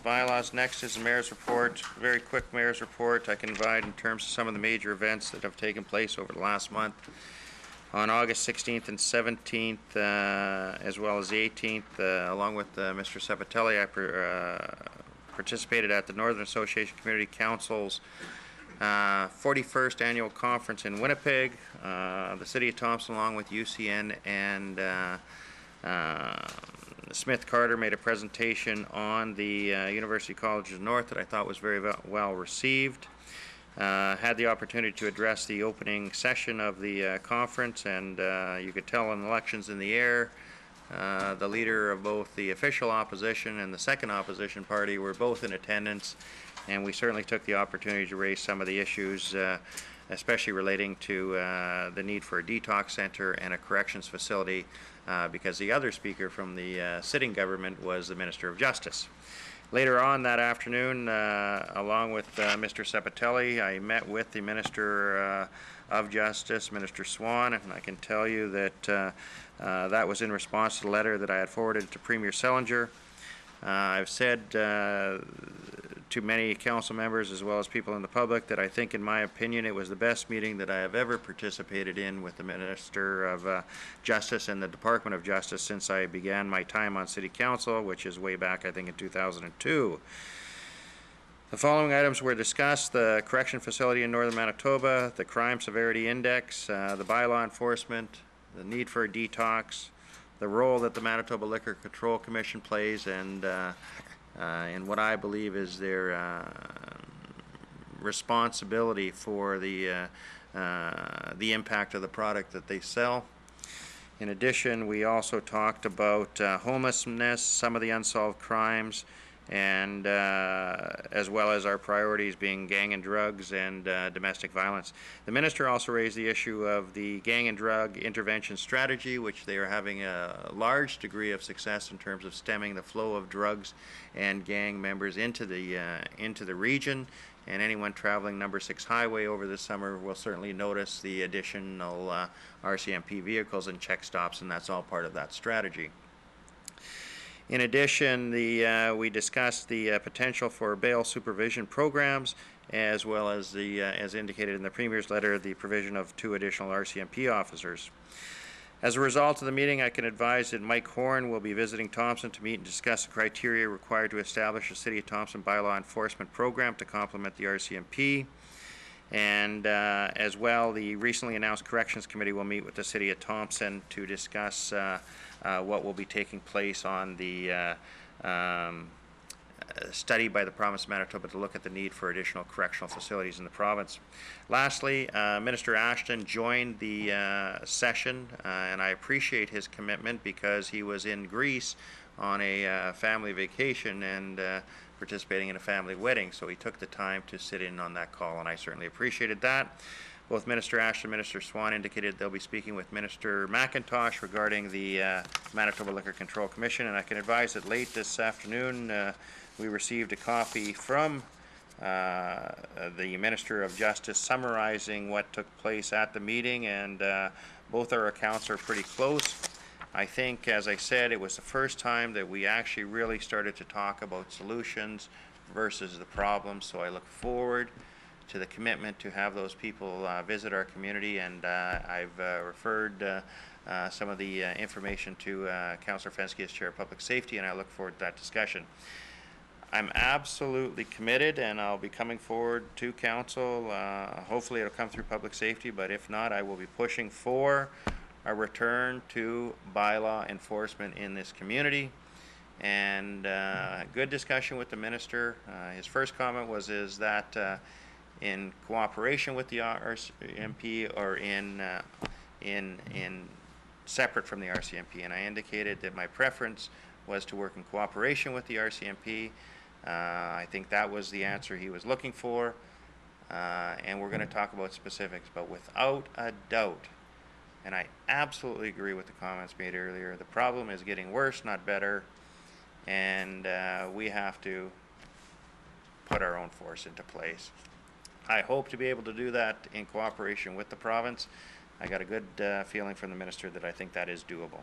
Bylaws. Next is the mayor's report. Very quick mayor's report. I can provide in terms of some of the major events that have taken place over the last month. On August 16th and 17th, as well as the 18th, along with Mr. Sepatelli, I participated at the Northern Association Community Council's 41st annual conference in Winnipeg. The City of Thompson, along with UCN and Smith Carter, made a presentation on the University College of the North that I thought was very well received. Had the opportunity to address the opening session of the conference, and you could tell in elections in the air, the leader of both the official opposition and the second opposition party were both in attendance, and we certainly took the opportunity to raise some of the issues, especially relating to the need for a detox center and a corrections facility, because the other speaker from the sitting government was the Minister of Justice. Later on that afternoon, along with Mr. Sepatelli, I met with the Minister of Justice, Minister Swan, and I can tell you that that was in response to the letter that I had forwarded to Premier Sellinger. I've said to many council members as well as people in the public that I think, in my opinion, it was the best meeting that I have ever participated in with the Minister of Justice and the Department of Justice since I began my time on City Council, which is way back, I think, in 2002. The following items were discussed: the correction facility in Northern Manitoba, the crime severity index, the bylaw enforcement, the need for a detox, the role that the Manitoba Liquor Control Commission plays, and what I believe is their responsibility for the impact of the product that they sell. In addition, we also talked about homelessness, some of the unsolved crimes, and as well as our priorities being gang and drugs and domestic violence. The minister also raised the issue of the gang and drug intervention strategy, which they are having a large degree of success in terms of stemming the flow of drugs and gang members into the region. And anyone traveling number 6 highway over the summer will certainly notice the additional RCMP vehicles and check stops, and that's all part of that strategy. In addition, we discussed the potential for bail supervision programs, as well as the, as indicated in the Premier's letter, the provision of 2 additional RCMP officers. As a result of the meeting, I can advise that Mike Horn will be visiting Thompson to meet and discuss the criteria required to establish a City of Thompson bylaw enforcement program to complement the RCMP. And as well, the recently announced Corrections Committee will meet with the City of Thompson to discuss what will be taking place on the study by the Province of Manitoba to look at the need for additional correctional facilities in the province. Lastly, Minister Ashton joined the session, and I appreciate his commitment because he was in Greece on a family vacation and participating in a family wedding, so he took the time to sit in on that call, and I certainly appreciated that. Both Minister Ashton and Minister Swan indicated they'll be speaking with Minister McIntosh regarding the Manitoba Liquor Control Commission, and I can advise that late this afternoon we received a copy from the Minister of Justice summarizing what took place at the meeting, and both our accounts are pretty close. I think, as I said, it was the first time that we actually really started to talk about solutions versus the problems, so I look forward to the commitment to have those people visit our community, and I've referred some of the information to Councillor Fensky as Chair of Public Safety, and I look forward to that discussion. I'm absolutely committed, and I'll be coming forward to Council. Hopefully it'll come through Public Safety, but if not, I will be pushing for a return to bylaw enforcement in this community. And good discussion with the Minister. His first comment was that in cooperation with the RCMP or in separate from the RCMP, and I indicated that my preference was to work in cooperation with the RCMP. I think that was the answer he was looking for, and we're going to talk about specifics, but without a doubt, and I absolutely agree with the comments made earlier, the problem is getting worse, not better, and we have to put our own force into place. I hope to be able to do that in cooperation with the province. I got a good feeling from the Minister that I think that is doable.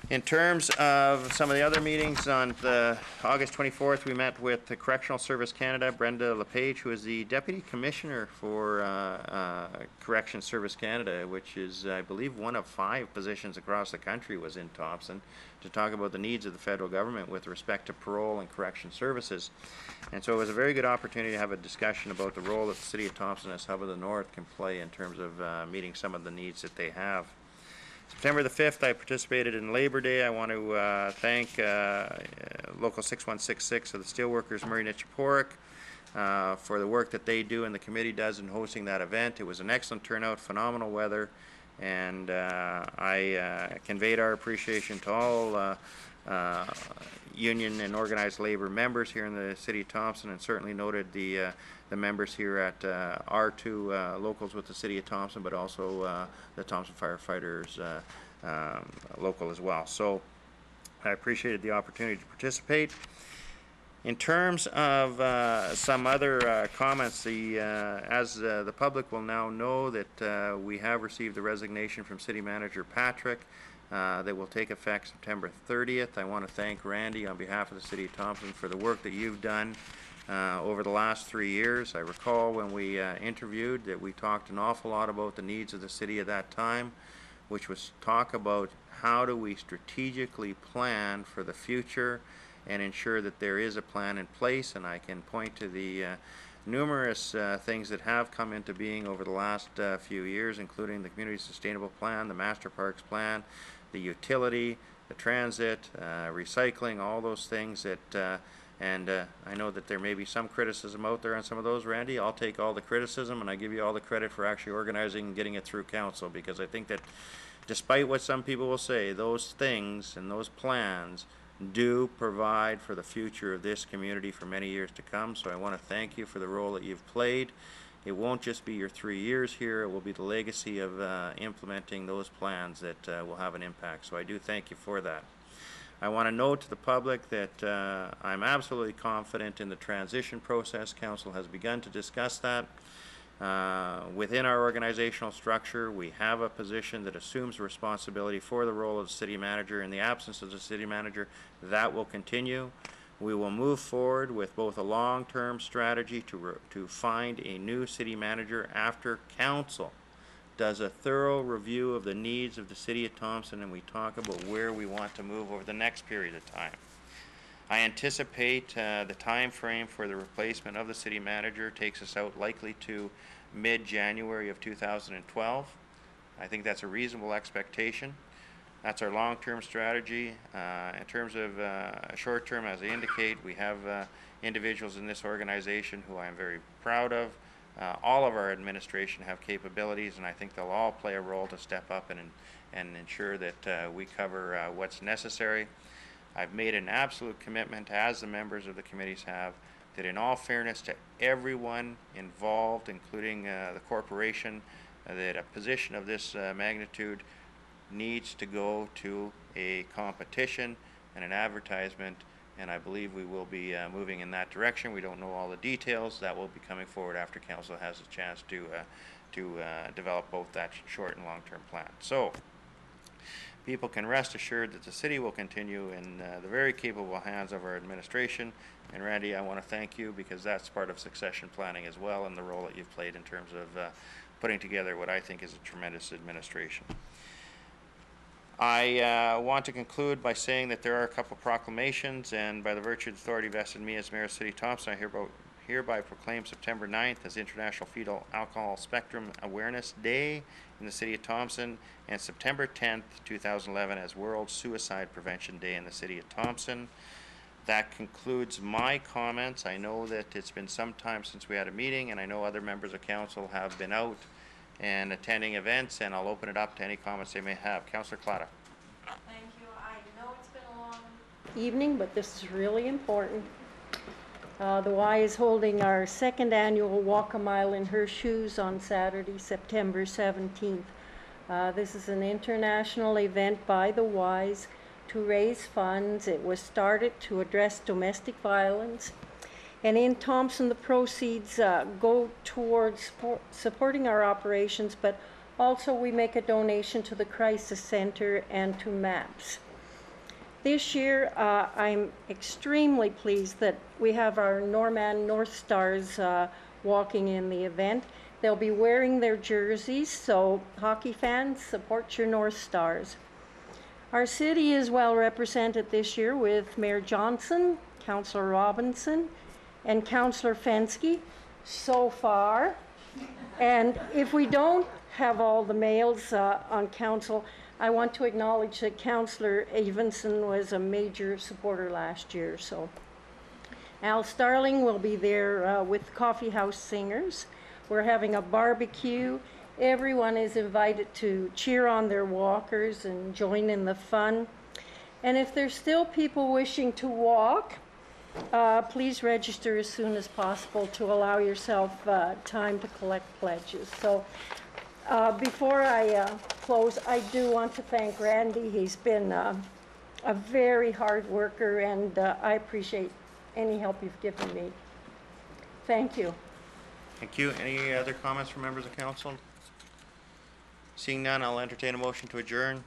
In terms of some of the other meetings, on the August 24th, we met with the Correctional Service Canada, Brenda LePage, who is the Deputy Commissioner for Corrections Service Canada, which is, I believe, one of 5 positions across the country, was in Thompson, to talk about the needs of the federal government with respect to parole and correction services. And so it was a very good opportunity to have a discussion about the role that the City of Thompson as Hub of the North can play in terms of meeting some of the needs that they have. September the 5th, I participated in Labor Day. I want to thank Local 6166 of the Steelworkers, Murray Nichiporic, for the work that they do and the committee does in hosting that event. It was an excellent turnout, phenomenal weather, and I conveyed our appreciation to all union and organized labor members here in the City of Thompson, and certainly noted the members here at our 2 locals with the City of Thompson, but also the Thompson Firefighters local as well. So I appreciated the opportunity to participate. In terms of some other comments, as the public will now know that we have received the resignation from City Manager Patrick that will take effect September 30th. I want to thank Randy on behalf of the City of Thompson for the work that you've done over the last 3 years. I recall when we interviewed that we talked an awful lot about the needs of the city at that time, which was talk about how do we strategically plan for the future and ensure that there is a plan in place. And I can point to the numerous things that have come into being over the last few years, including the Community Sustainable Plan, the Master Parks Plan, the utility, the transit, recycling, all those things that and I know that there may be some criticism out there on some of those, Randy. I'll take all the criticism and I give you all the credit for actually organizing and getting it through council, because I think that despite what some people will say, those things and those plans do provide for the future of this community for many years to come. So I want to thank you for the role that you've played. It won't just be your 3 years here, it will be the legacy of implementing those plans that will have an impact. So I do thank you for that. I want to note to the public that I'm absolutely confident in the transition process. Council has begun to discuss that. Within our organizational structure, we have a position that assumes responsibility for the role of city manager. In the absence of the city manager, that will continue. We will move forward with both a long-term strategy to find a new city manager after council does a thorough review of the needs of the City of Thompson, and we talk about where we want to move over the next period of time. I anticipate the time frame for the replacement of the city manager takes us out likely to mid-January of 2012. I think that's a reasonable expectation. That's our long-term strategy. In terms of short-term, as I indicate, we have individuals in this organization who I am very proud of. All of our administration have capabilities, and I think they'll all play a role to step up and ensure that we cover what's necessary. I've made an absolute commitment, as the members of the committees have, that in all fairness to everyone involved, including the corporation, that a position of this magnitude needs to go to a competition and an advertisement, and I believe we will be moving in that direction. We don't know all the details. That will be coming forward after council has a chance to develop both that short and long-term plan. So people can rest assured that the city will continue in the very capable hands of our administration. And Randy, I want to thank you, because that's part of succession planning as well, and the role that you've played in terms of putting together what I think is a tremendous administration. I want to conclude by saying that there are a couple of proclamations, and by the virtue of the authority vested in me as Mayor of the City of Thompson, I hereby proclaim September 9th as International Fetal Alcohol Spectrum Awareness Day in the City of Thompson, and September 10th, 2011 as World Suicide Prevention Day in the City of Thompson. That concludes my comments. I know that it's been some time since we had a meeting, and I know other members of council have been out and attending events, and I'll open it up to any comments they may have. Councillor Clatta. Thank you. I know it's been a long evening, but this is really important. The Y is holding our second annual Walk a Mile in Her Shoes on Saturday, September 17th. This is an international event by the Ys to raise funds. It was started to address domestic violence. And in Thompson, the proceeds go towards supporting our operations, but also we make a donation to the Crisis Center and to MAPS. This year, I'm extremely pleased that we have our Norman North Stars walking in the event. They'll be wearing their jerseys, so hockey fans, support your North Stars. Our city is well represented this year with Mayor Johnson, Councillor Robinson, and Councillor Fensky so far. And if we don't have all the males on council, I want to acknowledge that Councillor Evenson was a major supporter last year. So Al Starling will be there with Coffee House Singers. We're having a barbecue. Everyone is invited to cheer on their walkers and join in the fun. And if there's still people wishing to walk, please register as soon as possible to allow yourself time to collect pledges. So before I close, I do want to thank Randy. He's been a very hard worker, and I appreciate any help you've given me. Thank you. Thank you. Any other comments from members of council? Seeing none, I'll entertain a motion to adjourn.